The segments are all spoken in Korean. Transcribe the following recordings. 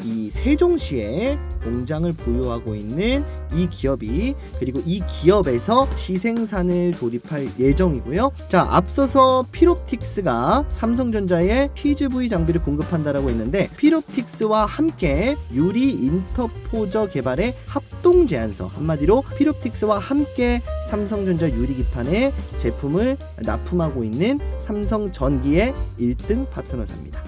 이 세종시에 공장을 보유하고 있는 이 기업이, 그리고 이 기업에서 시생산을 돌입할 예정이고요. 자, 앞서서 필옵틱스가 삼성전자에 TGV 장비를 공급한다라고 했는데, 필옵틱스와 함께 유리 인터포저 개발의 합동 제안서, 한마디로 필옵틱스와 함께 삼성전자 유리기판에 제품을 납품하고 있는 삼성전기의 1등 파트너사입니다.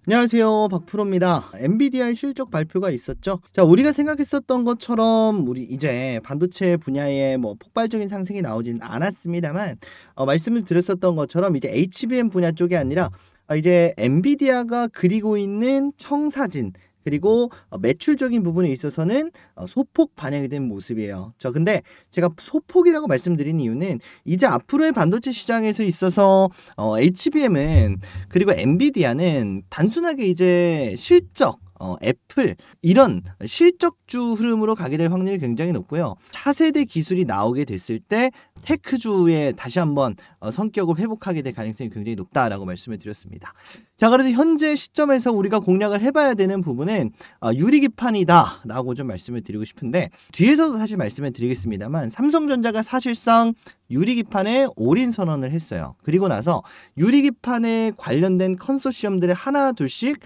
안녕하세요, 박프로입니다. 엔비디아의 실적 발표가 있었죠. 자, 우리가 생각했었던 것처럼 우리 이제 반도체 분야에 뭐 폭발적인 상승이 나오진 않았습니다만, 말씀을 드렸었던 것처럼 이제 HBM 분야 쪽이 아니라 이제 엔비디아가 그리고 있는 청사진, 그리고 매출적인 부분에 있어서는 소폭 반영이 된 모습이에요. 근데 제가 소폭이라고 말씀드린 이유는 이제 앞으로의 반도체 시장에서 있어서 HBM은, 그리고 엔비디아는 단순하게 이제 실적, 애플 이런 실적주 흐름으로 가게 될 확률이 굉장히 높고요. 차세대 기술이 나오게 됐을 때 테크주에 다시 한번 성격을 회복하게 될 가능성이 굉장히 높다라고 말씀을 드렸습니다. 자, 그래서 현재 시점에서 우리가 공략을 해봐야 되는 부분은 유리기판이다 라고 좀 말씀을 드리고 싶은데, 뒤에서도 사실 말씀을 드리겠습니다만 삼성전자가 사실상 유리기판에 올인 선언을 했어요. 그리고 나서 유리기판에 관련된 컨소시엄들을 하나 둘씩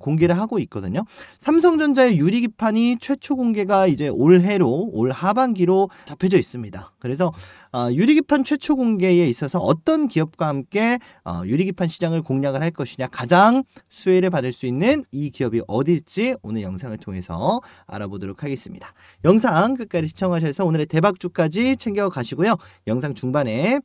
공개를 하고 있거든요. 삼성전자의 유리기판이 최초 공개가 이제 올해로, 올 하반기로 잡혀져 있습니다. 그래서 유리기판 최초 공개에 있어서 어떤 기업과 함께 유리기판 시장을 공략을 할 것이냐, 가장 수혜를 받을 수 있는 이 기업이 어딜지 오늘 영상을 통해서 알아보도록 하겠습니다. 영상 끝까지 시청하셔서 오늘의 대박주까지 챙겨가시고요. 영상 중반에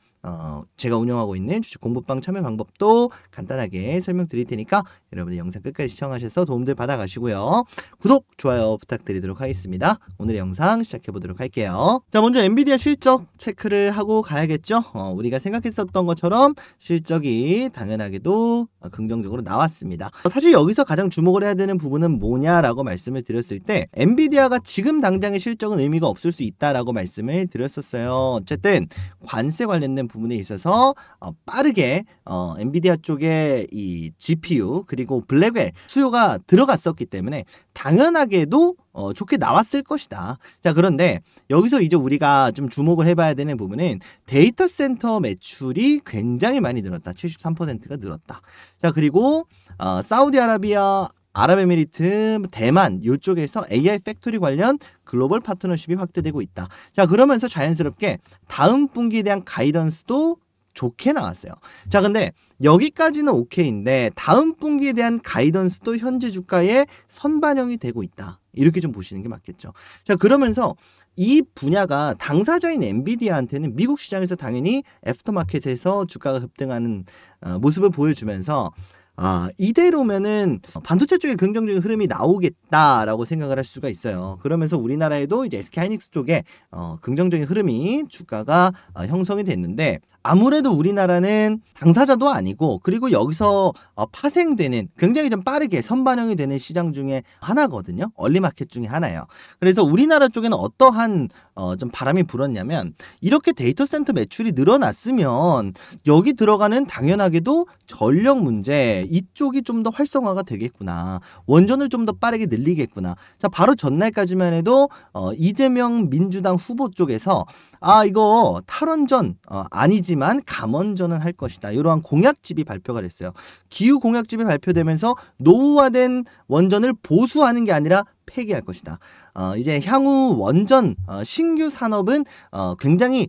제가 운영하고 있는 주식 공부방 참여 방법도 간단하게 설명드릴 테니까 여러분들 영상 끝까지 시청하셔서 도움들 받아가시고요. 구독, 좋아요 부탁드리도록 하겠습니다. 오늘의 영상 시작해보도록 할게요. 자, 먼저 엔비디아 실적 체크를 하고 가야겠죠. 우리가 생각했었던 것처럼 실적이 당연하게도 긍정적으로 나왔습니다. 사실 여기서 가장 주목을 해야 되는 부분은 뭐냐라고 말씀을 드렸을 때, 엔비디아가 지금 당장의 실적은 의미가 없을 수 있다라고 말씀을 드렸었어요. 어쨌든 관세 관련된 부분에 있어서 빠르게 엔비디아 쪽에 이 GPU 그리고 블랙웰 수요가 들어갔었기 때문에 당연하게도 좋게 나왔을 것이다. 자, 그런데 여기서 이제 우리가 좀 주목을 해봐야 되는 부분은 데이터 센터 매출이 굉장히 많이 늘었다. 73%가 늘었다. 자, 그리고 사우디아라비아, 아랍에미리트, 대만 이쪽에서 AI 팩토리 관련 글로벌 파트너십이 확대되고 있다. 자, 그러면서 자연스럽게 다음 분기에 대한 가이던스도 좋게 나왔어요. 자, 근데 여기까지는 오케이인데 다음 분기에 대한 가이던스도 현재 주가에 선반영이 되고 있다. 이렇게 좀 보시는 게 맞겠죠. 자, 그러면서 이 분야가 당사자인 엔비디아한테는 미국 시장에서 당연히 애프터마켓에서 주가가 급등하는 모습을 보여주면서 이대로면은 반도체 쪽에 긍정적인 흐름이 나오겠다라고 생각을 할 수가 있어요. 그러면서 우리나라에도 이제 SK하이닉스 쪽에 긍정적인 흐름이 주가가 형성이 됐는데, 아무래도 우리나라는 당사자도 아니고, 그리고 여기서 파생되는, 굉장히 좀 빠르게 선반영이 되는 시장 중에 하나거든요. 얼리마켓 중에 하나예요. 그래서 우리나라 쪽에는 어떠한 좀 바람이 불었냐면, 이렇게 데이터 센터 매출이 늘어났으면 여기 들어가는 당연하게도 전력 문제, 이쪽이 좀 더 활성화가 되겠구나, 원전을 좀 더 빠르게 늘리겠구나. 자, 바로 전날까지만 해도 이재명 민주당 후보 쪽에서 이거 탈원전 아니지만 감원전은 할 것이다, 이러한 공약집이 발표가 됐어요. 기후 공약집이 발표되면서 노후화된 원전을 보수하는 게 아니라 폐기할 것이다. 이제 향후 원전 신규 산업은 굉장히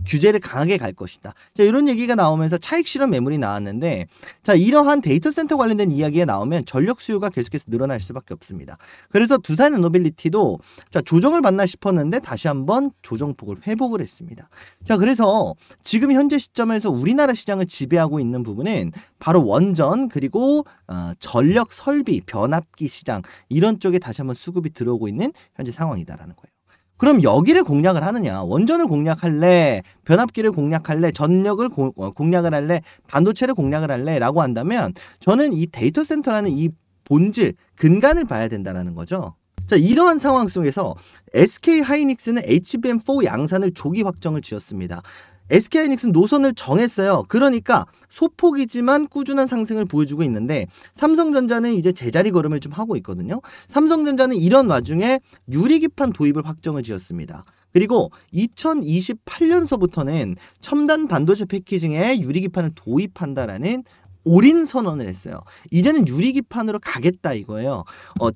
규제를 강하게 갈 것이다. 자, 이런 얘기가 나오면서 차익 실현 매물이 나왔는데, 자, 이러한 데이터 센터 관련된 이야기가 나오면 전력 수요가 계속해서 늘어날 수밖에 없습니다. 그래서 두산에너빌리티도 자, 조정을 받나 싶었는데 다시 한번 조정폭을 회복을 했습니다. 자, 그래서 지금 현재 시점에서 우리나라 시장을 지배하고 있는 부분은 바로 원전, 그리고 전력 설비, 변압기 시장, 이런 쪽에 다시 한번 수급이 들어오고 있는 현재 상황이다라는 거예요. 그럼 여기를 공략을 하느냐, 원전을 공략할래, 변압기를 공략할래, 전력을 공략을 할래, 반도체를 공략을 할래 라고 한다면, 저는 이 데이터 센터라는 이 본질, 근간을 봐야 된다는 거죠. 자, 이러한 상황 속에서 SK하이닉스는 HBM4 양산을 조기 확정을 지었습니다. SK하이닉스는 노선을 정했어요. 그러니까 소폭이지만 꾸준한 상승을 보여주고 있는데 삼성전자는 이제 제자리 걸음을 좀 하고 있거든요. 삼성전자는 이런 와중에 유리기판 도입을 확정을 지었습니다. 그리고 2028년서부터는 첨단 반도체 패키징에 유리기판을 도입한다라는 올인 선언을 했어요. 이제는 유리기판으로 가겠다 이거예요.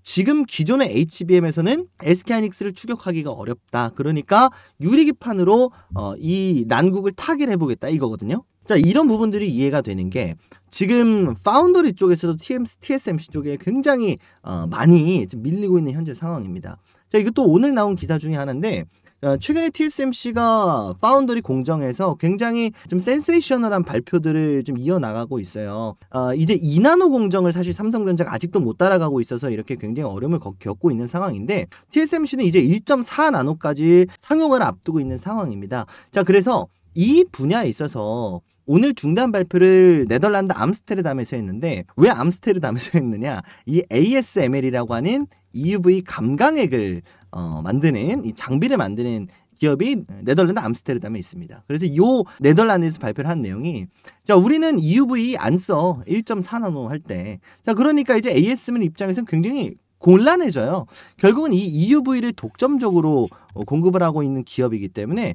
지금 기존의 HBM에서는 SK하이닉스를 추격하기가 어렵다. 그러니까 유리기판으로 이 난국을 타결해 보겠다 이거거든요. 자, 이런 부분들이 이해가 되는 게 지금 파운더리 쪽에서도 TSMC 쪽에 굉장히 많이 좀 밀리고 있는 현재 상황입니다. 자, 이것도 오늘 나온 기사 중에 하나인데 최근에 TSMC가 파운더리 공정에서 굉장히 좀 센세이셔널한 발표들을 좀 이어나가고 있어요. 이제 2나노 공정을 사실 삼성전자가 아직도 못 따라가고 있어서 이렇게 굉장히 어려움을 겪고 있는 상황인데 TSMC는 이제 1.4나노까지 상용을 앞두고 있는 상황입니다. 자, 그래서 이 분야에 있어서 오늘 중단 발표를 네덜란드 암스테르담에서 했는데 왜 암스테르담에서 했느냐? 이 ASML이라고 하는 EUV 감광액을 만드는 이 장비를 만드는 기업이 네덜란드 암스테르담에 있습니다. 그래서 이 네덜란드에서 발표를 한 내용이 자, 우리는 EUV 안 써. 1.4나노 할 때. 자, 그러니까 이제 ASML 입장에서는 굉장히 곤란해져요. 결국은 이 EUV를 독점적으로 공급을 하고 있는 기업이기 때문에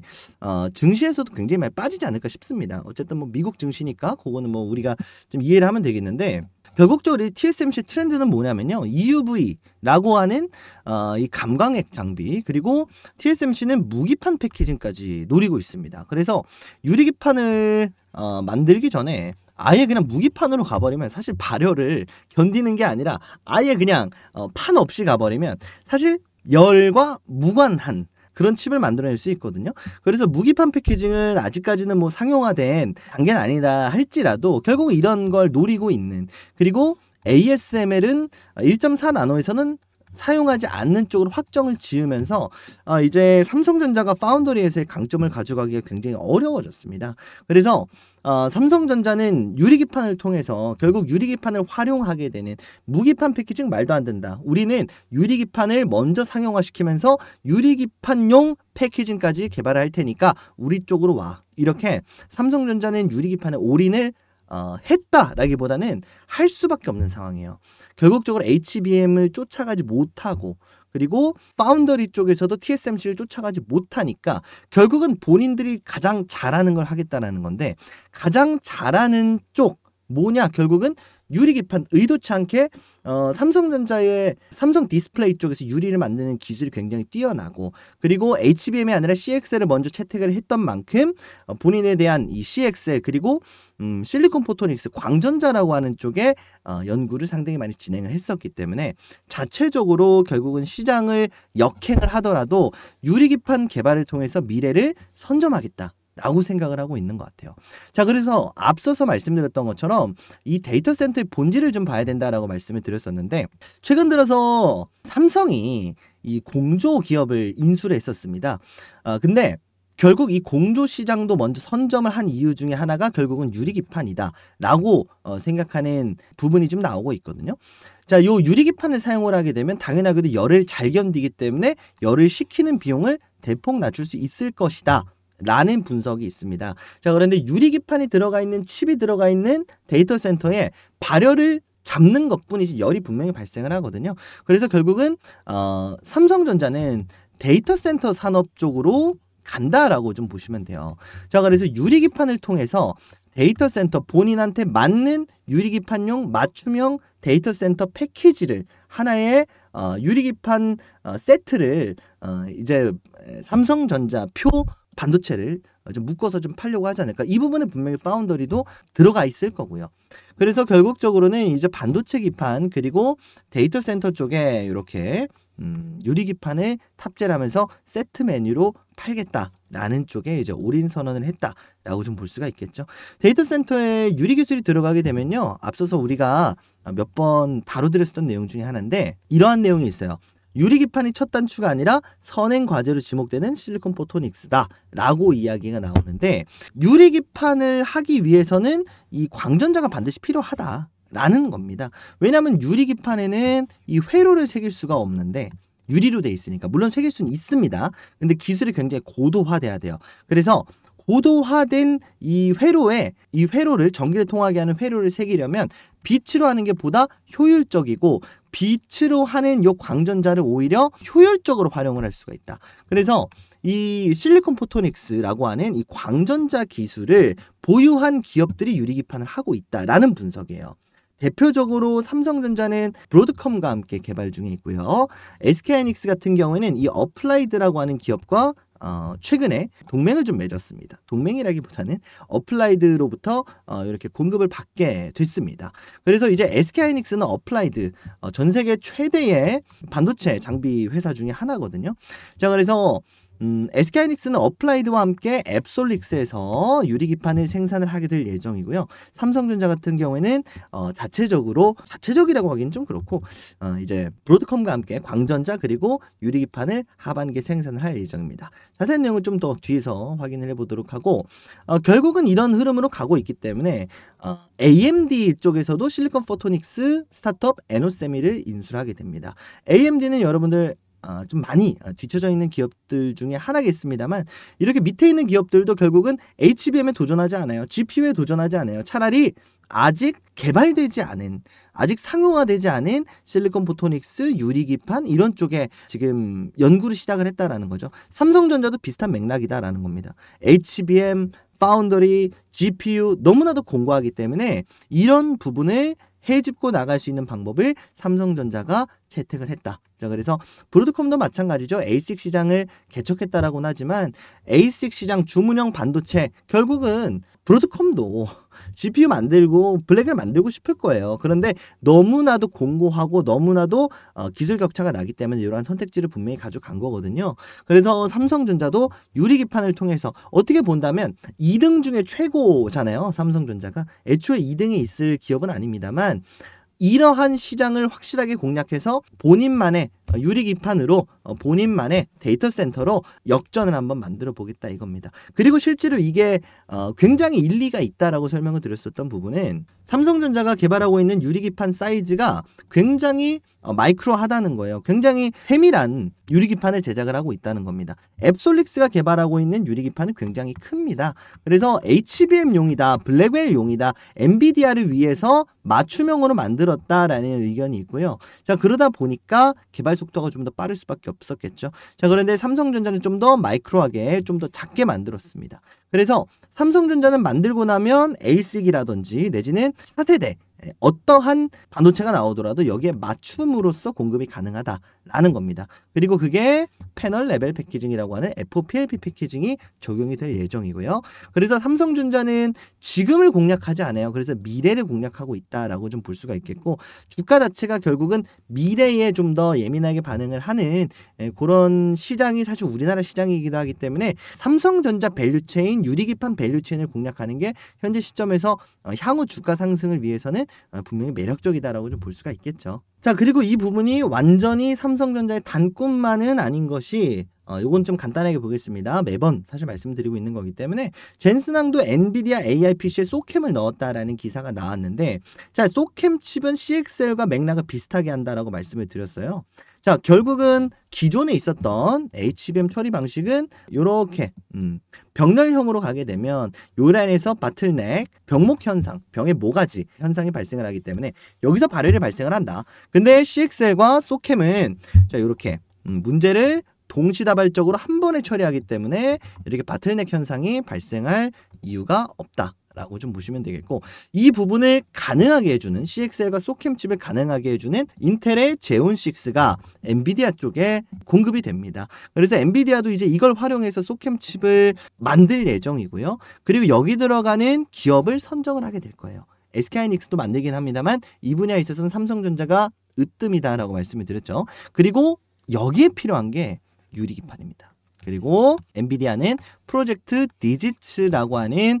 증시에서도 굉장히 많이 빠지지 않을까 싶습니다. 어쨌든 뭐 미국 증시니까 그거는 뭐 우리가 좀 이해를 하면 되겠는데 결국적으로 이 TSMC 트렌드는 뭐냐면요. EUV라고 하는 이 감광액 장비 그리고 TSMC는 무기판 패키징까지 노리고 있습니다. 그래서 유리기판을 만들기 전에 아예 그냥 무기판으로 가버리면 사실 발열을 견디는 게 아니라 아예 그냥 판 없이 가버리면 사실 열과 무관한 그런 칩을 만들어낼 수 있거든요. 그래서 무기판 패키징은 아직까지는 뭐 상용화된 단계는 아니라 할지라도 결국 이런 걸 노리고 있는 그리고 ASML은 1.4나노에서는 사용하지 않는 쪽으로 확정을 지으면서 이제 삼성전자가 파운더리에서의 강점을 가져가기가 굉장히 어려워졌습니다. 그래서 삼성전자는 유리기판을 통해서 결국 유리기판을 활용하게 되는 무기판 패키징 말도 안 된다. 우리는 유리기판을 먼저 상용화시키면서 유리기판용 패키징까지 개발할 테니까 우리 쪽으로 와. 이렇게 삼성전자는 유리기판에 올인을 했다라기보다는 할 수밖에 없는 상황이에요. 결국적으로 HBM을 쫓아가지 못하고 그리고 파운더리 쪽에서도 TSMC를 쫓아가지 못하니까 결국은 본인들이 가장 잘하는 걸 하겠다라는 건데 가장 잘하는 쪽 뭐냐 결국은 유리기판 의도치 않게 삼성전자의 삼성 디스플레이 쪽에서 유리를 만드는 기술이 굉장히 뛰어나고 그리고 HBM이 아니라 CXL을 먼저 채택을 했던 만큼 본인에 대한 이 CXL 그리고 실리콘 포토닉스 광전자라고 하는 쪽에 연구를 상당히 많이 진행을 했었기 때문에 자체적으로 결국은 시장을 역행을 하더라도 유리기판 개발을 통해서 미래를 선점하겠다. 라고 생각을 하고 있는 것 같아요. 자, 그래서 앞서서 말씀드렸던 것처럼 이 데이터 센터의 본질을 좀 봐야 된다라고 말씀을 드렸었는데 최근 들어서 삼성이 이 공조 기업을 인수를 했었습니다. 근데 결국 이 공조 시장도 먼저 선점을 한 이유 중에 하나가 결국은 유리기판이다 라고 생각하는 부분이 좀 나오고 있거든요. 자, 요 유리기판을 사용을 하게 되면 당연하게도 열을 잘 견디기 때문에 열을 식히는 비용을 대폭 낮출 수 있을 것이다. 라는 분석이 있습니다. 자, 그런데 유리기판이 들어가 있는 칩이 들어가 있는 데이터 센터에 발열을 잡는 것뿐이지 열이 분명히 발생을 하거든요. 그래서 결국은 삼성전자는 데이터 센터 산업 쪽으로 간다라고 좀 보시면 돼요. 자, 그래서 유리기판을 통해서 데이터 센터 본인한테 맞는 유리기판용 맞춤형 데이터 센터 패키지를 하나의 유리기판 세트를 이제 삼성전자 표 반도체를 좀 묶어서 좀 팔려고 하지 않을까. 이 부분에 분명히 파운더리도 들어가 있을 거고요. 그래서 결국적으로는 이제 반도체 기판 그리고 데이터 센터 쪽에 이렇게 유리기판을 탑재를 하면서 세트 메뉴로 팔겠다라는 쪽에 이제 올인 선언을 했다라고 좀 볼 수가 있겠죠. 데이터 센터에 유리 기술이 들어가게 되면요. 앞서서 우리가 몇 번 다뤄드렸었던 내용 중에 하나인데 이러한 내용이 있어요. 유리기판이 첫 단추가 아니라 선행 과제로 지목되는 실리콘 포토닉스다 라고 이야기가 나오는데 유리기판을 하기 위해서는 이 광전자가 반드시 필요하다 라는 겁니다. 왜냐하면 유리기판에는 이 회로를 새길 수가 없는데 유리로 돼 있으니까 물론 새길 수는 있습니다. 근데 기술이 굉장히 고도화돼야 돼요. 그래서 고도화된 이 회로를 전기를 통하게 하는 회로를 새기려면 빛으로 하는 게 보다 효율적이고 빛으로 하는 요 광전자를 오히려 효율적으로 활용을 할 수가 있다. 그래서 이 실리콘 포토닉스라고 하는 이 광전자 기술을 보유한 기업들이 유리기판을 하고 있다라는 분석이에요. 대표적으로 삼성전자는 브로드컴과 함께 개발 중에 있고요. SK하이닉스 같은 경우에는 이 어플라이드라고 하는 기업과 최근에 동맹을 좀 맺었습니다. 동맹이라기보다는 어플라이드로부터 이렇게 공급을 받게 됐습니다. 그래서 이제 SK하이닉스는 어플라이드 전 세계 최대의 반도체 장비 회사 중에 하나거든요. 자, 그래서 SK하이닉스는 어플라이드와 함께 앱솔릭스에서 유리기판을 생산을 하게 될 예정이고요. 삼성전자 같은 경우에는 자체적이라고 하기는 좀 그렇고 이제 브로드컴과 함께 광전자 그리고 유리기판을 하반기에 생산을 할 예정입니다. 자세한 내용은 좀 더 뒤에서 확인을 해보도록 하고 결국은 이런 흐름으로 가고 있기 때문에 AMD 쪽에서도 실리콘 포토닉스 스타트업 에노세미를 인수를 하게 됩니다. AMD는 여러분들 좀 많이 뒤쳐져 있는 기업들 중에 하나겠습니다만 이렇게 밑에 있는 기업들도 결국은 HBM에 도전하지 않아요. GPU에 도전하지 않아요. 차라리 아직 개발되지 않은 아직 상용화되지 않은 실리콘 포토닉스, 유리기판 이런 쪽에 지금 연구를 시작을 했다라는 거죠. 삼성전자도 비슷한 맥락이다라는 겁니다. HBM, 파운더리, GPU 너무나도 공고하기 때문에 이런 부분을 해집고 나갈 수 있는 방법을 삼성전자가 채택을 했다. 자, 그래서 브로드컴도 마찬가지죠. ASIC 시장을 개척했다라고는 하지만 ASIC 시장 주문형 반도체 결국은 브로드컴도 GPU 만들고 블랙을 만들고 싶을 거예요. 그런데 너무나도 공고하고 너무나도 기술 격차가 나기 때문에 이러한 선택지를 분명히 가져간 거거든요. 그래서 삼성전자도 유리기판을 통해서 어떻게 본다면 2등 중에 최고잖아요. 삼성전자가 애초에 2등에 있을 기업은 아닙니다만 이러한 시장을 확실하게 공략해서 본인만의 유리기판으로 본인만의 데이터 센터로 역전을 한번 만들어 보겠다 이겁니다. 그리고 실제로 이게 굉장히 일리가 있다라고 설명을 드렸었던 부분은 삼성전자가 개발하고 있는 유리기판 사이즈가 굉장히 마이크로하다는 거예요. 굉장히 세밀한 유리기판을 제작을 하고 있다는 겁니다. 앱솔릭스가 개발하고 있는 유리기판은 굉장히 큽니다. 그래서 HBM용이다, 블랙웰용이다, 엔비디아를 위해서 맞춤형으로 만들었다라는 의견이 있고요. 자, 그러다 보니까 개발 속도가 좀 더 빠를 수밖에 없었겠죠. 자, 그런데 삼성전자는 좀 더 마이크로하게 좀 더 작게 만들었습니다. 그래서 삼성전자는 만들고 나면 ASIC이라든지 내지는 차세대 어떠한 반도체가 나오더라도 여기에 맞춤으로써 공급이 가능하다라는 겁니다. 그리고 그게 패널 레벨 패키징이라고 하는 FOPLP 패키징이 적용이 될 예정이고요. 그래서 삼성전자는 지금을 공략하지 않아요. 그래서 미래를 공략하고 있다라고 좀 볼 수가 있겠고 주가 자체가 결국은 미래에 좀 더 예민하게 반응을 하는 그런 시장이 사실 우리나라 시장이기도 하기 때문에 삼성전자 밸류체인 유리기판 밸류체인을 공략하는 게 현재 시점에서 향후 주가 상승을 위해서는 분명히 매력적이다라고 좀 볼 수가 있겠죠. 자, 그리고 이 부분이 완전히 삼성전자의 단꿈만은 아닌 것이 요건 좀 간단하게 보겠습니다. 매번 사실 말씀드리고 있는 거기 때문에 젠슨항도 엔비디아 AI PC에 소캠을 넣었다라는 기사가 나왔는데 자, 소캠 칩은 CXL과 맥락을 비슷하게 한다라고 말씀을 드렸어요. 자, 결국은 기존에 있었던 HBM 처리 방식은 이렇게 병렬형으로 가게 되면 요 라인에서 바틀넥, 병목 현상, 병의 모가지 현상이 발생을 하기 때문에 여기서 발열이 발생을 한다. 근데 CXL과 소캠은 자, 이렇게 문제를 동시다발적으로 한 번에 처리하기 때문에 이렇게 바틀넥 현상이 발생할 이유가 없다. 라고 좀 보시면 되겠고 이 부분을 가능하게 해주는 CXL과 소캠 칩을 가능하게 해주는 인텔의 제온6가 엔비디아 쪽에 공급이 됩니다. 그래서 엔비디아도 이제 이걸 활용해서 소캠 칩을 만들 예정이고요. 그리고 여기 들어가는 기업을 선정을 하게 될 거예요. SK하이닉스도 만들긴 합니다만 이 분야에 있어서는 삼성전자가 으뜸이다라고 말씀을 드렸죠. 그리고 여기에 필요한 게 유리기판입니다. 그리고 엔비디아는 프로젝트 디지츠라고 하는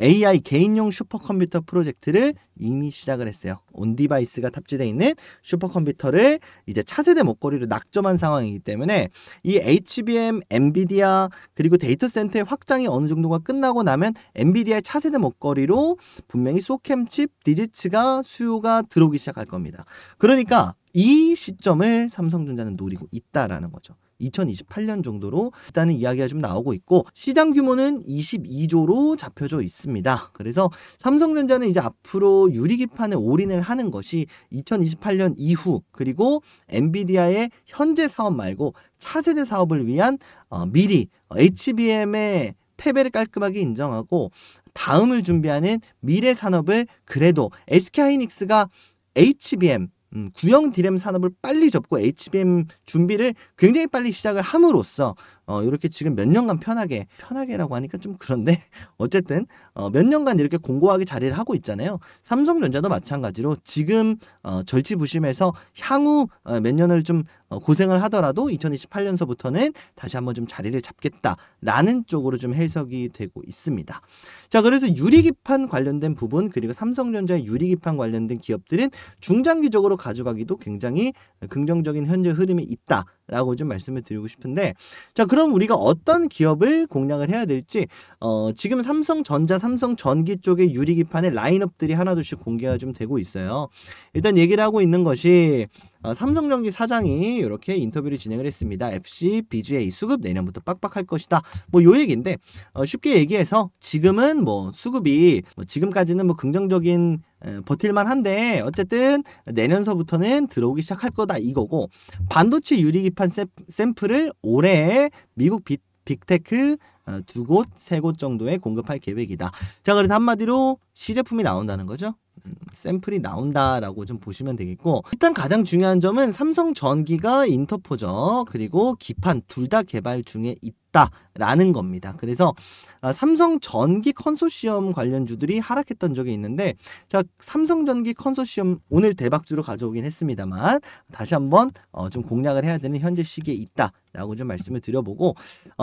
AI 개인용 슈퍼컴퓨터 프로젝트를 이미 시작을 했어요. 온디바이스가 탑재되어 있는 슈퍼컴퓨터를 이제 차세대 먹거리로 낙점한 상황이기 때문에 이 HBM, 엔비디아 그리고 데이터 센터의 확장이 어느 정도가 끝나고 나면 엔비디아의 차세대 먹거리로 분명히 소캠 칩 디지츠가 수요가 들어오기 시작할 겁니다. 그러니까 이 시점을 삼성전자는 노리고 있다라는 거죠. 2028년 정도로 일단은 이야기가 좀 나오고 있고 시장 규모는 22조로 잡혀져 있습니다. 그래서 삼성전자는 이제 앞으로 유리기판에 올인을 하는 것이 2028년 이후 그리고 엔비디아의 현재 사업 말고 차세대 사업을 위한 미리 HBM의 패배를 깔끔하게 인정하고 다음을 준비하는 미래 산업을 그래도 SK하이닉스가 HBM 구형 디램 산업을 빨리 접고 HBM 준비를 굉장히 빨리 시작을 함으로써 이렇게 지금 몇 년간 편하게라고 하니까 좀 그런데 어쨌든 몇 년간 이렇게 공고하게 자리를 하고 있잖아요. 삼성전자도 마찬가지로 지금 절치부심해서 향후 몇 년을 좀 고생을 하더라도 2028년서부터는 다시 한번 좀 자리를 잡겠다라는 쪽으로 좀 해석이 되고 있습니다. 자, 그래서 유리기판 관련된 부분 그리고 삼성전자의 유리기판 관련된 기업들은 중장기적으로 가져가기도 굉장히 긍정적인 현재 흐름이 있다라고 좀 말씀을 드리고 싶은데 자, 그럼 우리가 어떤 기업을 공략을 해야 될지 지금 삼성전자, 삼성전기 쪽의 유리기판의 라인업들이 하나둘씩 공개가 좀 되고 있어요. 일단 얘기를 하고 있는 것이 삼성전기 사장이 이렇게 인터뷰를 진행을 했습니다. FC, BGA 수급 내년부터 빡빡할 것이다. 뭐 요 얘기인데 쉽게 얘기해서 지금은 뭐 수급이 지금까지는 뭐 긍정적인 버틸만 한데 어쨌든 내년서부터는 들어오기 시작할 거다 이거고 반도체 유리기판 샘플을 올해 미국 빅테크 두 곳, 세 곳 정도에 공급할 계획이다. 자, 그래서 한마디로 시제품이 나온다는 거죠. 샘플이 나온다라고 좀 보시면 되겠고 일단 가장 중요한 점은 삼성전기가 인터포저 그리고 기판 둘 다 개발 중에 있다라는 겁니다. 그래서 삼성전기 컨소시엄 관련주들이 하락했던 적이 있는데 자, 삼성전기 컨소시엄 오늘 대박주로 가져오긴 했습니다만 다시 한번 좀 공략을 해야 되는 현재 시기에 있다라고 좀 말씀을 드려보고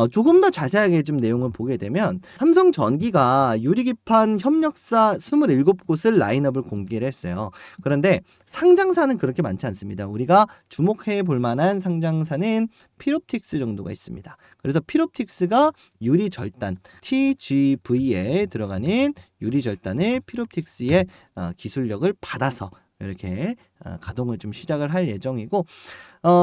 조금 더 자세하게 좀 내용을 보게 되면 삼성전기가 유리기판 협력사 27곳을 라인업을 공개를 했어요. 그런데 상장사는 그렇게 많지 않습니다. 우리가 주목해 볼 만한 상장사는 필옵틱스 정도가 있습니다. 그래서 필옵틱스가 유리절단 TGV에 들어가는 유리절단을 필옵틱스의 기술력을 받아서 이렇게 가동을 좀 시작을 할 예정이고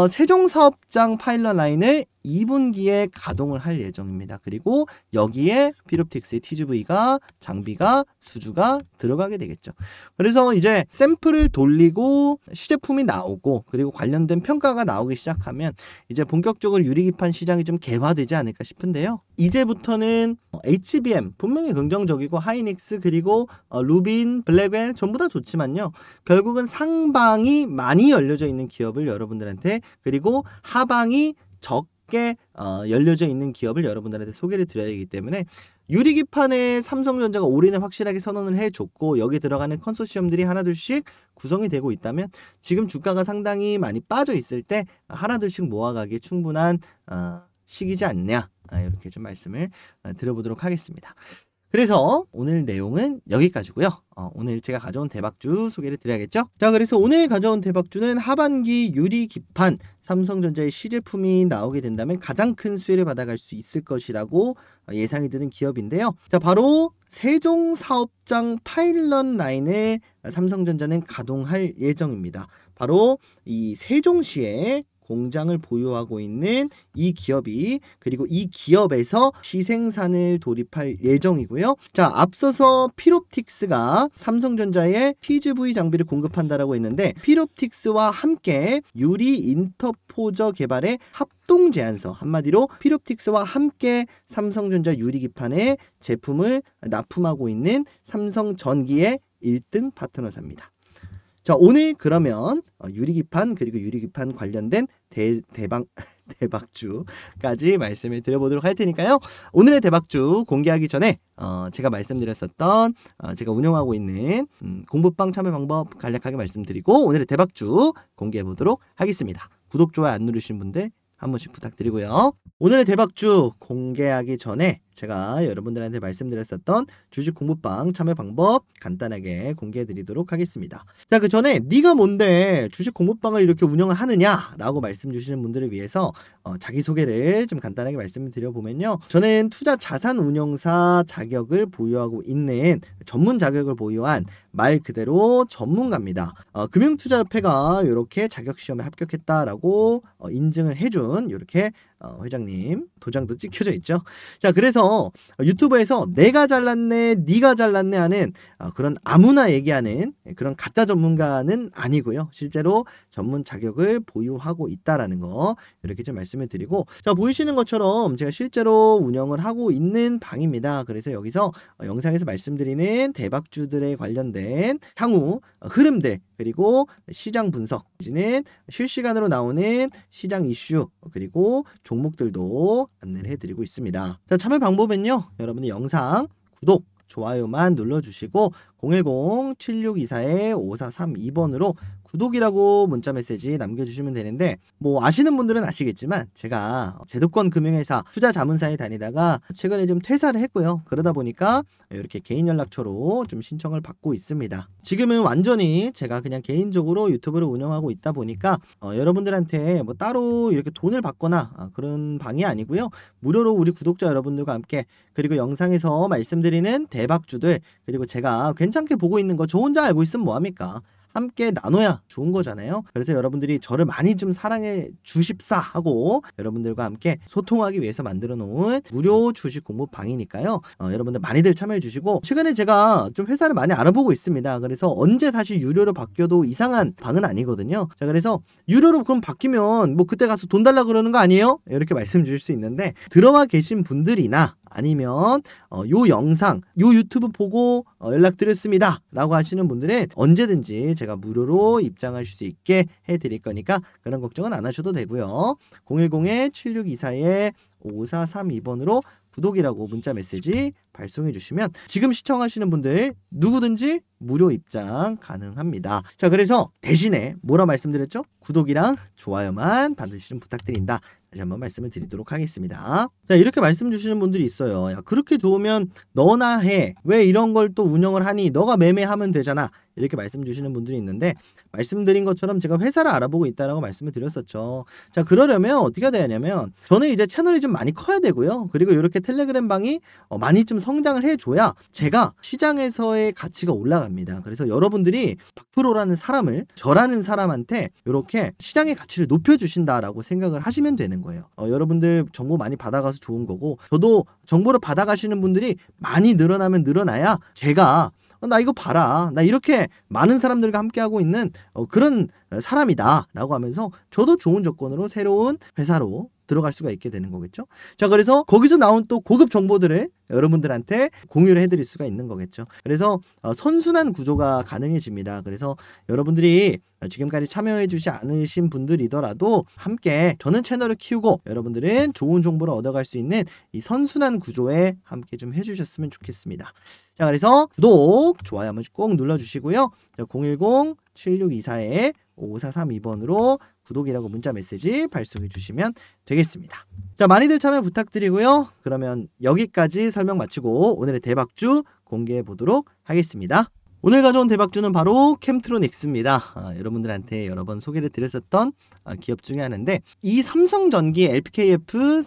세종사업장 파일럿 라인을 2분기에 가동을 할 예정입니다. 그리고 여기에 필옵틱스의 TGV가 장비가 수주가 들어가게 되겠죠. 그래서 이제 샘플을 돌리고 시제품이 나오고 그리고 관련된 평가가 나오기 시작하면 이제 본격적으로 유리기판 시장이 좀 개화되지 않을까 싶은데요. 이제부터는 HBM 분명히 긍정적이고 하이닉스 그리고 루빈, 블랙웰 전부 다 좋지만요. 결국은 상방이 많이 열려져 있는 기업을 여러분들한테 그리고 하방이 적게 열려져 있는 기업을 여러분들한테 소개를 드려야 되기 때문에 유리기판에 삼성전자가 올인을 확실하게 선언을 해줬고 여기 들어가는 컨소시엄들이 하나둘씩 구성이 되고 있다면 지금 주가가 상당히 많이 빠져 있을 때 하나둘씩 모아가기에 충분한 시기지 않냐 이렇게 좀 말씀을 드려보도록 하겠습니다. 그래서 오늘 내용은 여기까지고요. 오늘 제가 가져온 대박주 소개를 드려야겠죠. 자, 그래서 오늘 가져온 대박주는 하반기 유리기판 삼성전자의 시제품이 나오게 된다면 가장 큰 수혜를 받아갈 수 있을 것이라고 예상이 드는 기업인데요. 자, 바로 세종사업장 파일럿 라인을 삼성전자는 가동할 예정입니다. 바로 이 세종시에 공장을 보유하고 있는 이 기업이 그리고 이 기업에서 시생산을 돌입할 예정이고요. 자, 앞서서 필옵틱스가 삼성전자에 TGV 장비를 공급한다라고 했는데 필옵틱스와 함께 유리 인터포저 개발의 합동 제안서 한마디로 필옵틱스와 함께 삼성전자 유리기판에 제품을 납품하고 있는 삼성전기의 1등 파트너사입니다. 자, 오늘 그러면 유리기판 그리고 유리기판 관련된 대박주까지 말씀을 드려보도록 할 테니까요. 오늘의 대박주 공개하기 전에 제가 말씀드렸었던 제가 운영하고 있는 공부방 참여 방법 간략하게 말씀드리고 오늘의 대박주 공개해 보도록 하겠습니다. 구독, 좋아요 안 누르신 분들 한 번씩 부탁드리고요. 오늘의 대박주 공개하기 전에 제가 여러분들한테 말씀드렸었던 주식 공부방 참여 방법 간단하게 공개해 드리도록 하겠습니다. 자, 그 전에 네가 뭔데 주식 공부방을 이렇게 운영을 하느냐 라고 말씀 주시는 분들을 위해서 자기소개를 좀 간단하게 말씀을 드려보면요, 저는 투자 자산 운용사 자격을 보유하고 있는 전문 자격을 보유한 말 그대로 전문가입니다. 금융투자협회가 이렇게 자격시험에 합격했다라고 인증을 해준 이렇게 회장님 도장도 찍혀져 있죠. 자, 그래서 유튜브에서 내가 잘났네, 네가 잘났네 하는 그런 아무나 얘기하는 그런 가짜 전문가는 아니고요. 실제로 전문 자격을 보유하고 있다라는 거 이렇게 좀 말씀을 드리고, 자, 보이시는 것처럼 제가 실제로 운영을 하고 있는 방입니다. 그래서 여기서 영상에서 말씀드리는 대박주들에 관련된 향후 흐름들, 그리고 시장 분석, 이제는 실시간으로 나오는 시장 이슈, 그리고 종목들도 안내를 해드리고 있습니다. 자, 참여 방법은요, 여러분들 영상 구독, 좋아요만 눌러주시고 010-7624-5432번으로 구독이라고 문자메시지 남겨주시면 되는데, 뭐 아시는 분들은 아시겠지만 제가 제도권 금융회사 투자자문사에 다니다가 최근에 좀 퇴사를 했고요. 그러다 보니까 이렇게 개인 연락처로 좀 신청을 받고 있습니다. 지금은 완전히 제가 그냥 개인적으로 유튜브를 운영하고 있다 보니까 여러분들한테 뭐 따로 이렇게 돈을 받거나 그런 방이 아니고요. 무료로 우리 구독자 여러분들과 함께, 그리고 영상에서 말씀드리는 대박주들, 그리고 제가 괜찮게 보고 있는 거 저 혼자 알고 있으면 뭐합니까? 함께 나눠야 좋은 거잖아요. 그래서 여러분들이 저를 많이 좀 사랑해 주십사 하고 여러분들과 함께 소통하기 위해서 만들어 놓은 무료 주식 공부방이니까요. 여러분들 많이들 참여해 주시고, 최근에 제가 좀 회사를 많이 알아보고 있습니다. 그래서 언제 다시 유료로 바뀌어도 이상한 방은 아니거든요. 자, 그래서 유료로 그럼 바뀌면 뭐 그때 가서 돈 달라 그러는 거 아니에요? 이렇게 말씀 주실 수 있는데, 들어와 계신 분들이나 아니면 요 영상, 요 유튜브 보고 연락드렸습니다 라고 하시는 분들은 언제든지 제가 무료로 입장하실 수 있게 해드릴 거니까 그런 걱정은 안 하셔도 되고요. 010-7624-5432번으로 구독이라고 문자 메시지 발송해 주시면 지금 시청하시는 분들 누구든지 무료 입장 가능합니다. 자, 그래서 대신에 뭐라 말씀드렸죠? 구독이랑 좋아요만 반드시 좀 부탁드린다. 다시 한번 말씀을 드리도록 하겠습니다. 자, 이렇게 말씀 주시는 분들이 있어요. 야, 그렇게 좋으면 너나 해. 왜 이런 걸 또 운영을 하니? 너가 매매하면 되잖아. 이렇게 말씀 주시는 분들이 있는데, 말씀드린 것처럼 제가 회사를 알아보고 있다라고 말씀을 드렸었죠. 자, 그러려면 어떻게 해야 되냐면, 저는 이제 채널이 좀 많이 커야 되고요. 그리고 이렇게 텔레그램 방이 많이 좀 성장을 해줘야 제가 시장에서의 가치가 올라갑니다. 그래서 여러분들이 박프로라는 사람을, 저라는 사람한테 이렇게 시장의 가치를 높여주신다라고 생각을 하시면 되는 거예요. 여러분들 정보 많이 받아가서 좋은 거고, 저도 정보를 받아가시는 분들이 많이 늘어나면 늘어나야 제가 나 이거 봐라, 나 이렇게 많은 사람들과 함께하고 있는 그런 사람이다 라고 하면서 저도 좋은 조건으로 새로운 회사로 들어갈 수가 있게 되는 거겠죠. 자, 그래서 거기서 나온 또 고급 정보들을 여러분들한테 공유를 해드릴 수가 있는 거겠죠. 그래서 선순환 구조가 가능해집니다. 그래서 여러분들이 지금까지 참여해 주지 않으신 분들이더라도 함께 저는 채널을 키우고 여러분들은 좋은 정보를 얻어갈 수 있는 이 선순환 구조에 함께 좀 해주셨으면 좋겠습니다. 자, 그래서 구독, 좋아요 한번 꼭 눌러주시고요. 010-7624-5432번으로 구독이라고 문자 메시지 발송해 주시면 되겠습니다. 자, 많이들 참여 부탁드리고요. 그러면 여기까지 설명 마치고 오늘의 대박주 공개해 보도록 하겠습니다. 오늘 가져온 대박주는 바로 캠트로닉스입니다. 여러분들한테 여러 번 소개를 드렸었던 기업 중에 하나인데, 이 삼성전기, LPKF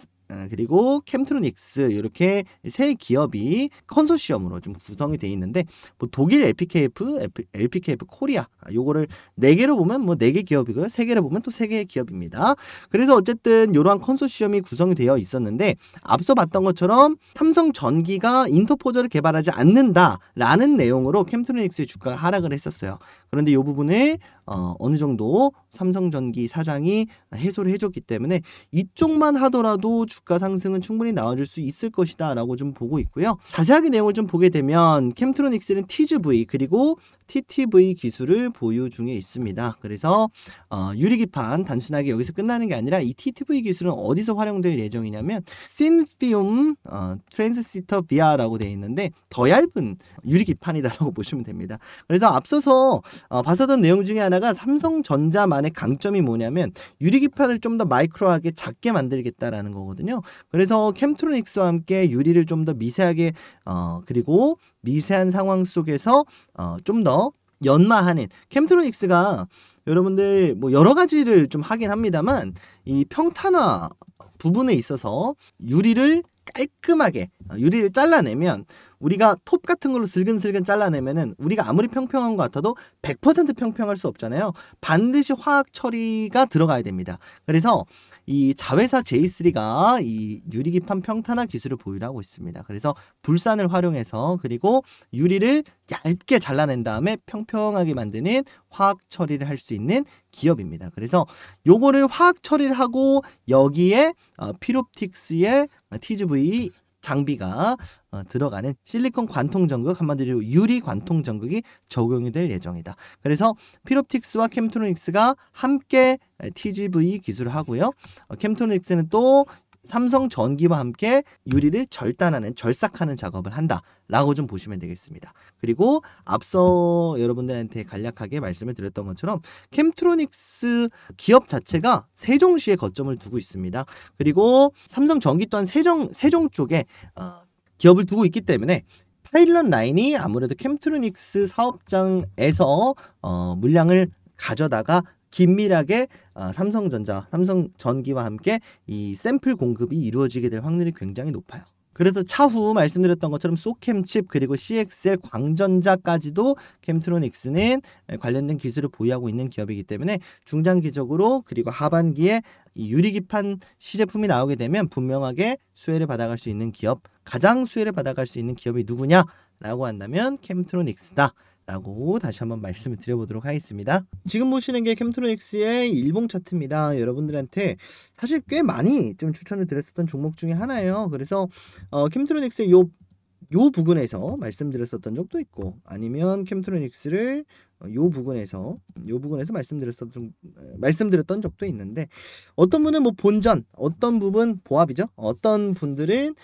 그리고 캠트로닉스 이렇게 세 기업이 컨소시엄으로 좀 구성이 돼 있는데, 뭐 독일 LPKF, LPKF 코리아 요거를 4개로 보면 뭐 4개 기업이고요. 3개로 보면 또 3개의 기업입니다. 그래서 어쨌든 이러한 컨소시엄이 구성이 되어 있었는데, 앞서 봤던 것처럼 삼성전기가 인터포저를 개발하지 않는다라는 내용으로 캠트로닉스의 주가가 하락을 했었어요. 그런데 이 부분을 어느 정도 삼성전기 사장이 해소를 해줬기 때문에 이쪽만 하더라도 주가 상승은 충분히 나와줄 수 있을 것이다 라고 좀 보고 있고요. 자세하게 내용을 좀 보게 되면 캠트로닉스는 TGV 그리고 TTV 기술을 보유 중에 있습니다. 그래서 유리기판 단순하게 여기서 끝나는 게 아니라 이 TTV 기술은 어디서 활용될 예정이냐면 씬피움 트랜스시터 비아라고 되어 있는데 더 얇은 유리기판이다라고 보시면 됩니다. 그래서 앞서서 봤었던 내용 중에 하나가 삼성전자만의 강점이 뭐냐면 유리기판을 좀 더 마이크로하게 작게 만들겠다라는 거거든요. 있거든요. 그래서 캠트로닉스와 함께 유리를 좀 더 미세하게 그리고 미세한 상황 속에서 좀 더 연마하는, 캠트로닉스가 여러분들 뭐 여러 가지를 좀 하긴 합니다만 이 평탄화 부분에 있어서 유리를 깔끔하게 유리를 잘라내면, 우리가 톱 같은 걸로 슬근슬근 잘라내면은 우리가 아무리 평평한 것 같아도 100% 평평할 수 없잖아요. 반드시 화학 처리가 들어가야 됩니다. 그래서 이 자회사 J3가 이 유리기판 평탄화 기술을 보유를 하고 있습니다. 그래서 불산을 활용해서 그리고 유리를 얇게 잘라낸 다음에 평평하게 만드는 화학 처리를 할 수 있는 기업입니다. 그래서 요거를 화학 처리를 하고 여기에 피롭틱스의 TGV 장비가 들어가는 실리콘 관통 전극, 한마디로 유리 관통 전극이 적용이 될 예정이다. 그래서 피롭틱스와 캠트로닉스가 함께 TGV 기술을 하고요. 캠트로닉스는 또 삼성 전기와 함께 유리를 절단하는, 절삭하는 작업을 한다라고 좀 보시면 되겠습니다. 그리고 앞서 여러분들한테 간략하게 말씀을 드렸던 것처럼 캠트로닉스 기업 자체가 세종시에 거점을 두고 있습니다. 그리고 삼성 전기 또한 세종 쪽에 기업을 두고 있기 때문에 파일럿 라인이 아무래도 캠트로닉스 사업장에서 물량을 가져다가 긴밀하게 삼성전자, 삼성전기와 함께 이 샘플 공급이 이루어지게 될 확률이 굉장히 높아요. 그래서 차후 말씀드렸던 것처럼 소캠칩 그리고 CXL 광전자까지도 캠트로닉스는 관련된 기술을 보유하고 있는 기업이기 때문에 중장기적으로 그리고 하반기에 이 유리기판 시제품이 나오게 되면 분명하게 수혜를 받아갈 수 있는 기업, 가장 수혜를 받아갈 수 있는 기업이 누구냐라고 한다면 캠트로닉스다 라고 다시 한번 말씀을 드려보도록 하겠습니다. 지금 보시는 게 캠트로닉스의 일봉 차트입니다. 여러분들한테 사실 꽤 많이 좀 추천을 드렸었던 종목 중에 하나예요. 그래서 캠트로닉스의 요 부분에서 말씀드렸었던 적도 있고, 아니면 캠트로닉스를 요 부분에서 말씀드렸던 적도 있는데, 어떤 분은 뭐 본전, 어떤 부분 보합이죠. 어떤 분들은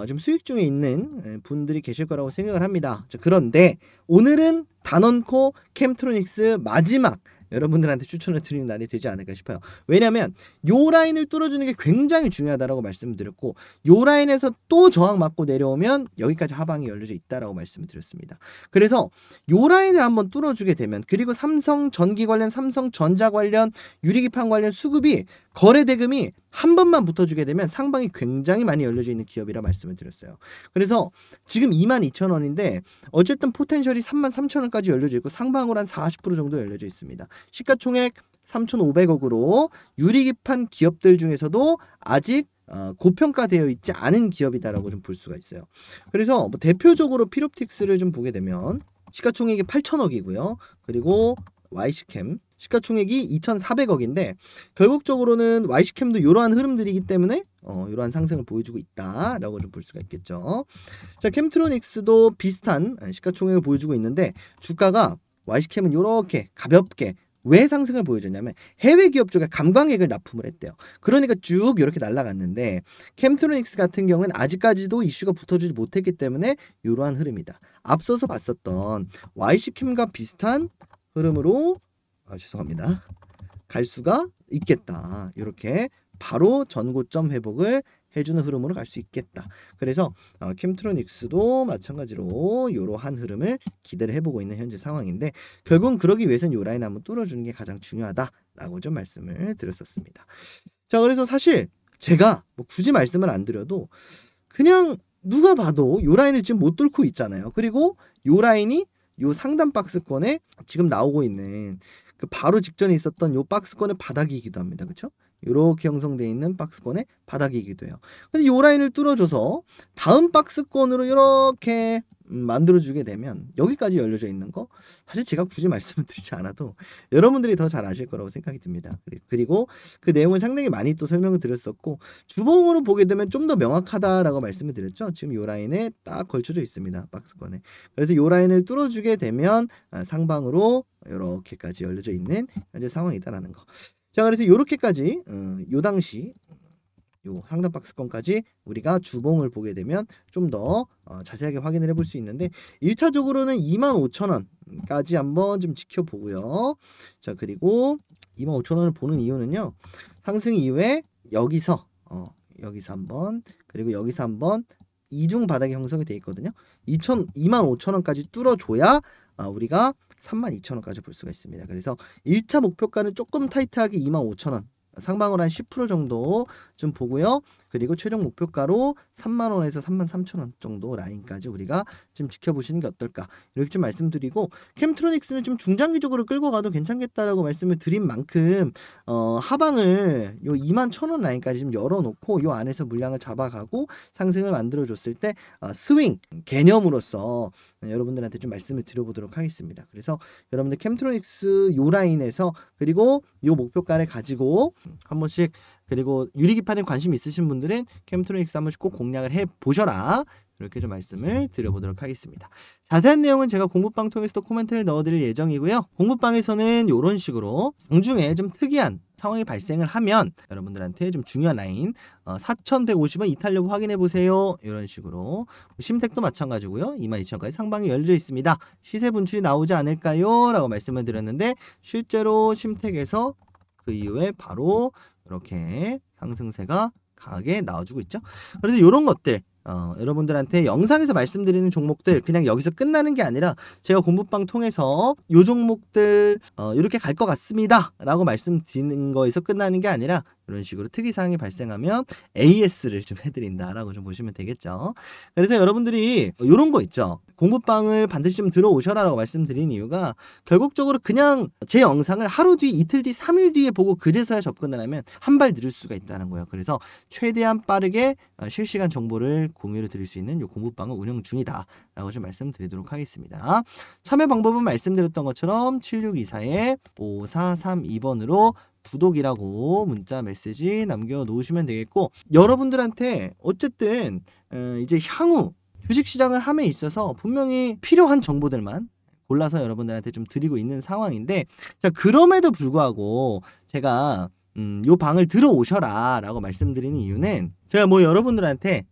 좀 수익 중에 있는 분들이 계실 거라고 생각을 합니다. 자, 그런데 오늘은 단언코 캠트로닉스 마지막 여러분들한테 추천을 드리는 날이 되지 않을까 싶어요. 왜냐면 요 라인을 뚫어주는 게 굉장히 중요하다라고 말씀드렸고, 요 라인에서 또 저항 맞고 내려오면 여기까지 하방이 열려져 있다라고 말씀을 드렸습니다. 그래서 요 라인을 한번 뚫어주게 되면, 그리고 삼성전기 관련, 삼성전자 관련, 유리기판 관련 수급이, 거래 대금이 한 번만 붙어주게 되면 상방이 굉장히 많이 열려져 있는 기업이라 말씀을 드렸어요. 그래서 지금 22,000원인데 어쨌든 포텐셜이 33,000원까지 열려져 있고 상방으로 한 40% 정도 열려져 있습니다. 시가총액 3,500억으로 유리기판 기업들 중에서도 아직 고평가되어 있지 않은 기업이다라고 좀 볼 수가 있어요. 그래서 뭐 대표적으로 피롭틱스를 좀 보게 되면 시가총액이 8,000억이고요. 그리고 YC캠 시가총액이 2,400억인데 결국적으로는 YC캠도 이러한 흐름들이기 때문에 이러한 상승을 보여주고 있다라고 좀 볼 수가 있겠죠. 자, 캠트로닉스도 비슷한 시가총액을 보여주고 있는데 주가가 YC캠은 이렇게 가볍게 왜 상승을 보여줬냐면 해외 기업 쪽에 감광액을 납품을 했대요. 그러니까 쭉 이렇게 날아갔는데 캠트로닉스 같은 경우는 아직까지도 이슈가 붙어주지 못했기 때문에 이러한 흐름이다. 앞서서 봤었던 YC캠과 비슷한 흐름으로 죄송합니다. 갈 수가 있겠다. 이렇게 바로 전고점 회복을 해주는 흐름으로 갈 수 있겠다. 그래서 캠트로닉스도 마찬가지로 이러한 흐름을 기대를 해보고 있는 현재 상황인데, 결국은 그러기 위해서는 이 라인 한번 뚫어주는 게 가장 중요하다라고 좀 말씀을 드렸었습니다. 자, 그래서 사실 제가 뭐 굳이 말씀을 안 드려도 그냥 누가 봐도 이 라인을 지금 못 뚫고 있잖아요. 그리고 이 라인이 요 상단 박스권에 지금 나오고 있는 그 바로 직전에 있었던 요 박스권의 바닥이기도 합니다. 그렇죠? 이렇게 형성되어 있는 박스권의 바닥이기도 해요. 근데 요 라인을 뚫어줘서 다음 박스권으로 이렇게 만들어주게 되면 여기까지 열려져 있는 거 사실 제가 굳이 말씀을 드리지 않아도 여러분들이 더 잘 아실 거라고 생각이 듭니다. 그리고 그 내용을 상당히 많이 또 설명을 드렸었고, 주봉으로 보게 되면 좀 더 명확하다라고 말씀을 드렸죠. 지금 요 라인에 딱 걸쳐져 있습니다. 박스권에. 그래서 요 라인을 뚫어주게 되면 상방으로 이렇게까지 열려져 있는 현재 상황이다라는 거. 자, 그래서 요렇게까지 요 당시 요 상단 박스권까지 우리가 주봉을 보게 되면 좀 더 자세하게 확인을 해볼 수 있는데, 1차적으로는 25,000원까지 한번 좀 지켜보고요. 자, 그리고 25,000원을 보는 이유는요, 상승 이후에 여기서 여기서 한번, 그리고 여기서 한번 이중 바닥이 형성이 되어 있거든요. 25,000원까지 뚫어줘야 우리가 32,000원까지 볼 수가 있습니다. 그래서 1차 목표가는 조금 타이트하게 25,000원, 상방으로 한 10% 정도 좀 보고요. 그리고 최종 목표가로 30,000원에서 33,000원 정도 라인까지 우리가 좀 지켜보시는 게 어떨까, 이렇게 좀 말씀드리고, 캠트로닉스는 좀 중장기적으로 끌고 가도 괜찮겠다라고 말씀을 드린 만큼 하방을 요 21,000원 라인까지 좀 열어놓고 요 안에서 물량을 잡아가고 상승을 만들어줬을 때 스윙 개념으로서 여러분들한테 좀 말씀을 드려보도록 하겠습니다. 그래서 여러분들 캠트로닉스 요 라인에서, 그리고 요 목표가를 가지고 한 번씩, 그리고 유리기판에 관심 있으신 분들은 캠트로닉스 한 번씩 꼭 공략을 해보셔라, 이렇게 좀 말씀을 드려보도록 하겠습니다. 자세한 내용은 제가 공부방 통해서 코멘트를 넣어드릴 예정이고요. 공부방에서는 이런 식으로 장중에 좀 특이한 상황이 발생을 하면 여러분들한테 좀 중요한 라인 4,150원 이탈 여부 확인해 보세요, 이런 식으로. 심택도 마찬가지고요. 22,000원까지 상방이 열려 있습니다. 시세 분출이 나오지 않을까요? 라고 말씀을 드렸는데, 실제로 심택에서 그 이후에 바로 이렇게 상승세가 강하게 나와주고 있죠. 그래서 이런 것들 여러분들한테 영상에서 말씀드리는 종목들 그냥 여기서 끝나는 게 아니라, 제가 공부방 통해서 요 종목들 이렇게 갈 것 같습니다 라고 말씀드리는 거에서 끝나는 게 아니라, 이런 식으로 특이사항이 발생하면 AS를 좀 해드린다라고 좀 보시면 되겠죠. 그래서 여러분들이 이런 거 있죠. 공부방을 반드시 좀 들어오셔라라고 말씀드린 이유가, 결국적으로 그냥 제 영상을 하루 뒤, 이틀 뒤, 3일 뒤에 보고 그제서야 접근을 하면 한 발 늦을 수가 있다는 거예요. 그래서 최대한 빠르게 실시간 정보를 공유를 드릴 수 있는 이 공부방을 운영 중이다 라고 좀 말씀드리도록 하겠습니다. 참여 방법은 말씀드렸던 것처럼 7624-5432번으로 구독이라고 문자 메시지 남겨놓으시면 되겠고, 여러분들한테 어쨌든 이제 향후 주식시장을 함에 있어서 분명히 필요한 정보들만 골라서 여러분들한테 좀 드리고 있는 상황인데, 자, 그럼에도 불구하고 제가 요 방을 들어오셔라 라고 말씀드리는 이유는, 제가 뭐 여러분들한테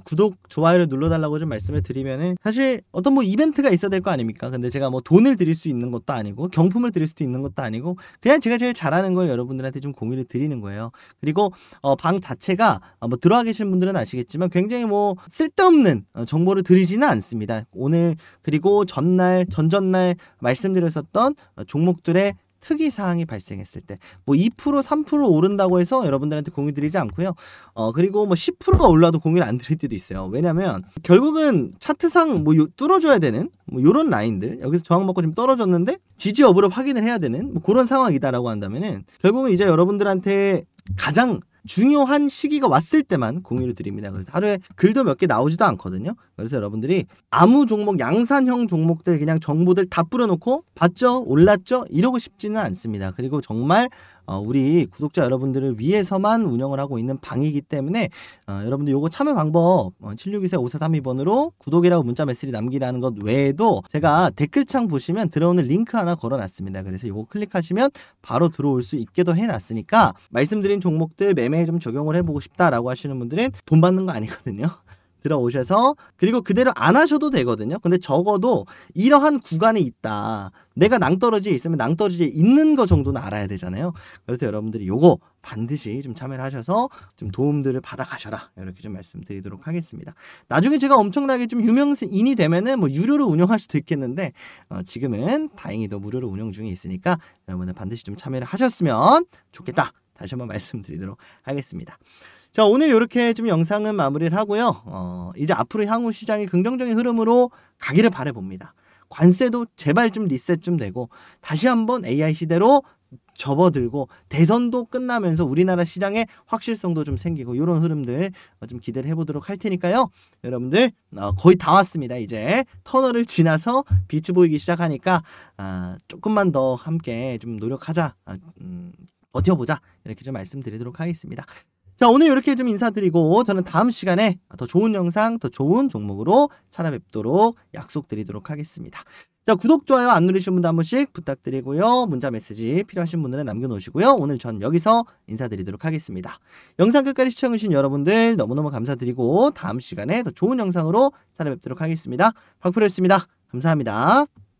구독, 좋아요를 눌러달라고 좀 말씀을 드리면은 사실 어떤 뭐 이벤트가 있어야 될 거 아닙니까? 근데 제가 뭐 돈을 드릴 수 있는 것도 아니고 경품을 드릴 수도 있는 것도 아니고, 그냥 제가 제일 잘하는 걸 여러분들한테 좀 공유를 드리는 거예요. 그리고 방 자체가 뭐 들어와 계신 분들은 아시겠지만 굉장히 뭐 쓸데없는 정보를 드리지는 않습니다. 오늘 그리고 전날, 전전날 말씀드렸었던 종목들의 특이사항이 발생했을 때 뭐 2%, 3% 오른다고 해서 여러분들한테 공유 드리지 않고요. 그리고 뭐 10%가 올라도 공유를 안 드릴 때도 있어요. 왜냐면 결국은 차트상 뭐 뚫어줘야 되는 뭐 요런 라인들, 여기서 저항 먹고 좀 떨어졌는데 지지 여부를 확인을 해야 되는 뭐 그런 상황이다라고 한다면은, 결국은 이제 여러분들한테 가장 중요한 시기가 왔을 때만 공유를 드립니다. 그래서 하루에 글도 몇 개 나오지도 않거든요. 그래서 여러분들이 아무 종목, 양산형 종목들 그냥 정보들 다 뿌려놓고 봤죠? 올랐죠? 이러고 싶지는 않습니다. 그리고 정말 우리 구독자 여러분들을 위해서만 운영을 하고 있는 방이기 때문에 여러분들 요거 참여 방법 7624-5432번으로 구독이라고 문자 메시지 남기라는 것 외에도 제가 댓글창 보시면 들어오는 링크 하나 걸어놨습니다. 그래서 요거 클릭하시면 바로 들어올 수 있게도 해놨으니까, 말씀드린 종목들 매매에 좀 적용을 해보고 싶다라고 하시는 분들은 돈 받는 거 아니거든요. 들어오셔서, 그리고 그대로 안 하셔도 되거든요. 근데 적어도 이러한 구간에 있다, 내가 낭떠러지에 있으면 낭떠러지에 있는 거 정도는 알아야 되잖아요. 그래서 여러분들이 요거 반드시 좀 참여를 하셔서 좀 도움들을 받아 가셔라, 이렇게 좀 말씀드리도록 하겠습니다. 나중에 제가 엄청나게 좀 유명인이 되면은 뭐 유료로 운영할 수도 있겠는데, 지금은 다행히도 무료로 운영 중에 있으니까 여러분들 반드시 좀 참여를 하셨으면 좋겠다, 다시 한번 말씀드리도록 하겠습니다. 자, 오늘 이렇게 좀 영상은 마무리를 하고요. 이제 앞으로 향후 시장이 긍정적인 흐름으로 가기를 바라봅니다. 관세도 제발 좀 리셋 좀 되고 다시 한번 AI 시대로 접어들고, 대선도 끝나면서 우리나라 시장의 확실성도 좀 생기고, 이런 흐름들 좀 기대를 해보도록 할 테니까요. 여러분들 거의 다 왔습니다. 이제 터널을 지나서 빛이 보이기 시작하니까 조금만 더 함께 좀 노력하자, 버텨보자, 이렇게 좀 말씀드리도록 하겠습니다. 자, 오늘 이렇게 좀 인사드리고 저는 다음 시간에 더 좋은 영상, 더 좋은 종목으로 찾아뵙도록 약속드리도록 하겠습니다. 자, 구독, 좋아요 안 누르신 분들 한 번씩 부탁드리고요. 문자 메시지 필요하신 분들은 남겨놓으시고요. 오늘 전 여기서 인사드리도록 하겠습니다. 영상 끝까지 시청해주신 여러분들 너무너무 감사드리고, 다음 시간에 더 좋은 영상으로 찾아뵙도록 하겠습니다. 박프로였습니다. 감사합니다.